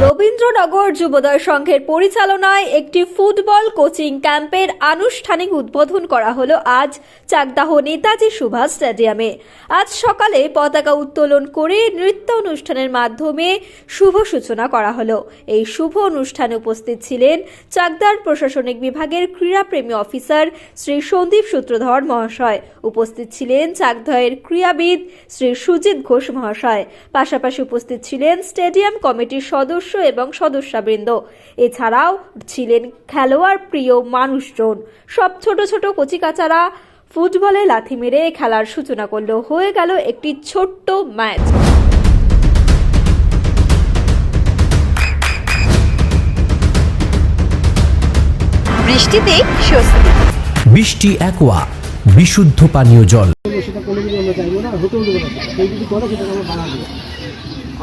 রবীন্দ্রনগর যুবদয় সংঘের পরিচালনায় একটি ফুটবল কোচিং ক্যাম্পের আনুষ্ঠানিক উদ্বোধন করা হলো আজ চাকদাহ নেতাজি সুভাষ স্টেডিয়ামে। আজ সকালে পতাকা উত্তোলন করে নৃত্য অনুষ্ঠানের মাধ্যমে শুভ সূচনা করা হলো। এই শুভ অনুষ্ঠানে উপস্থিত ছিলেন চাকদার প্রশাসনিক বিভাগের ক্রীড়াপ্রেমী অফিসার শ্রী সন্দীপ সূত্রধর মহাশয়। উপস্থিত ছিলেন চাকদহের ক্রীড়াবিদ শ্রী সুজিত ঘোষ মহাশয়। পাশাপাশি উপস্থিত ছিলেন স্টেডিয়াম কমিটির সদস্য এবং সদস্যবৃন্দ। এছাড়াও ছিলেন খেলোয়াড় প্রিয় মানুষজন। সব ছোট ছোট কচিকাচারা ফুটবলে লাথি মেরে খেলার সূচনা করলো। হয়ে গেল একটি ছোট্ট ম্যাচ। বৃষ্টিতে স্বস্তি। বৃষ্টি অ্যাকোয়া বিশুদ্ধ পানীয় জল।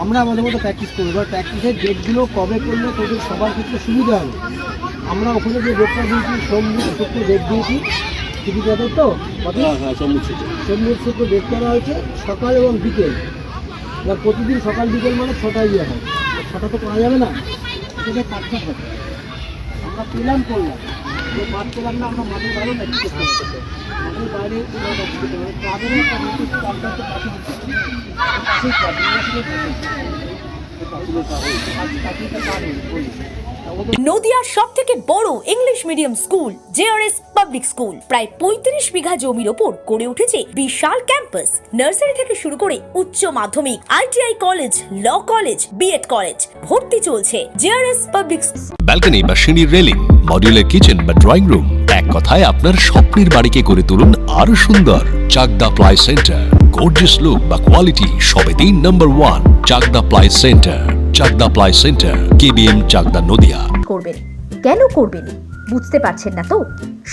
আমরা আমাদের মতো প্র্যাকটিস করবো, এবার প্র্যাকটিসের ডেটগুলো কবে করলে তোদের সবার ক্ষেত্রে সুবিধা হবে। আমরা ওখানে যে ডেটটা দিয়েছি শুক্র ডেট দিয়েছি, ছুটি যাবে তো সোমবার শুক্র ডেট করা হয়েছে সকাল এবং বিকেল। এবার প্রতিদিন সকাল বিকেল মানে 6টায় ইয়ে হয়, 6টা তো করা যাবে না, সেটা 5টা হবে। আমরা পেলাম করলাম, যে মাঠ পেলাম না আমরা মাঠের বাইরে প্র্যাকটিস করতে হবে। মাঠের বাইরে ক্লাবের একটা নির্দিষ্ট ক্লাবটাকে পাঠিয়ে দিতে হবে, পাশেই ক্লাব নদিয়ার সবথেকে বড় English medium school JRS public school প্রায় 35 বিঘা জমির ওপর গড়ে উঠেছে বিশাল ক্যাম্পাস। নার্সারি থেকে শুরু করে উচ্চ মাধ্যমিক, ITI college, law college, BEd college ভর্তি চলছে জেআরএস পাবলিক। ব্যালকনি বা সিঁড়ির রেলিং, মডিউলার কিচেন বা ড্রয়িং রুম, এক কথায় আপনার স্বপ্নের বাড়িকে করে তুলুন আরো সুন্দর। Chakdah ply centre, gorgeous look বা কোয়ালিটি সবেতেই number 1। Chakdah ply centre, Chakdah ply centre, KBM Chakdah Nadia. করবেন কেন করবেন বুঝতে পারছেন না তো?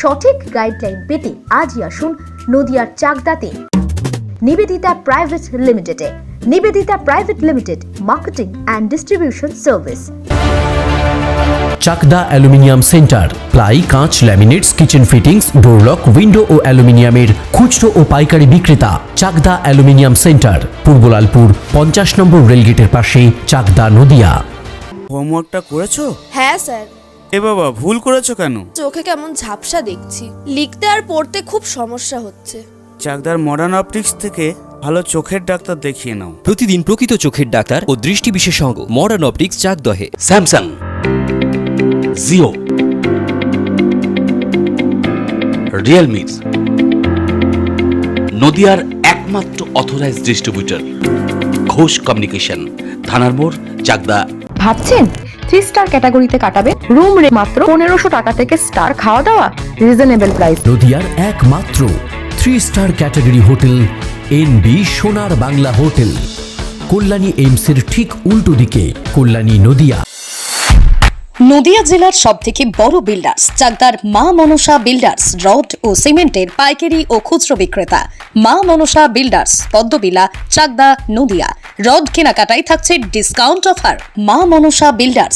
সঠিক গাইডলাইন পেতে আজই আসুন নদিয়ার চাকদাতে নিবেদিতা প্রাইভেট লিমিটেডে। Nivedita private limited, marketing and distribution service. Chakdah aluminium centre, ply, কাঁচ, laminates, kitchen fittings, door lock, window ও অ্যালুমিনিয়ামের খুচরো ও পাইকারি বিক্রেতা। Chakdah aluminium centre, Purbalalpur 50 number রেলগেটের পাশে, চাকদা নদিয়া। হোমওয়ার্কটা করেছো? হ্যাঁ স্যার। এ বাবা, ভুল করেছো কেন? চোখে কেমন ঝাপসা দেখছি, লিখতে আর পড়তে খুব সমস্যা হচ্ছে। চাকদার মডার্ন অপটিক্স থেকে ভালো চোখের ডাক্তার দেখিয়ে নাও। প্রতিদিন প্রকৃত চোখের ডাক্তার ও দৃষ্টি বিশেষজ্ঞ মডার্ন অপটিক্স চাকদহে। স্যামসাং, জিও, রিয়েলমি, নদিয়ার একমাত্র অথরাইজড ডিস্ট্রিবিউটর ঘোষ কমিউনিকেশন, থানার মোড়, চাকদা। ভাবছেন 3 স্টার ক্যাটাগরিতে কাটাবে? রুম রে মাত্র 1500 টাকা থেকে স্টার, খাওয়া দাওয়া রিজনেবল প্রাইস। নদিয়ার একমাত্র 3 স্টার ক্যাটাগরি হোটেল এনবি সোনার বাংলা হোটেল, কল্যাণী এইমসের ঠিক উল্টো দিকে, কল্যাণী নদিয়া। নদিয়া জেলার সবথেকে বড় বিল্ডার্স চাকদার মা মনসা বিল্ডার্স, রড ও সিমেন্টের পাইকারি ও খুচরো বিক্রেতা। মা মনসা বিল্ডার্স, পদ্মবিলা, চাকদা নদিয়া। রড কেনাকাটায় থাকছে ডিসকাউন্ট অফার। মা মনসা বিল্ডার্স,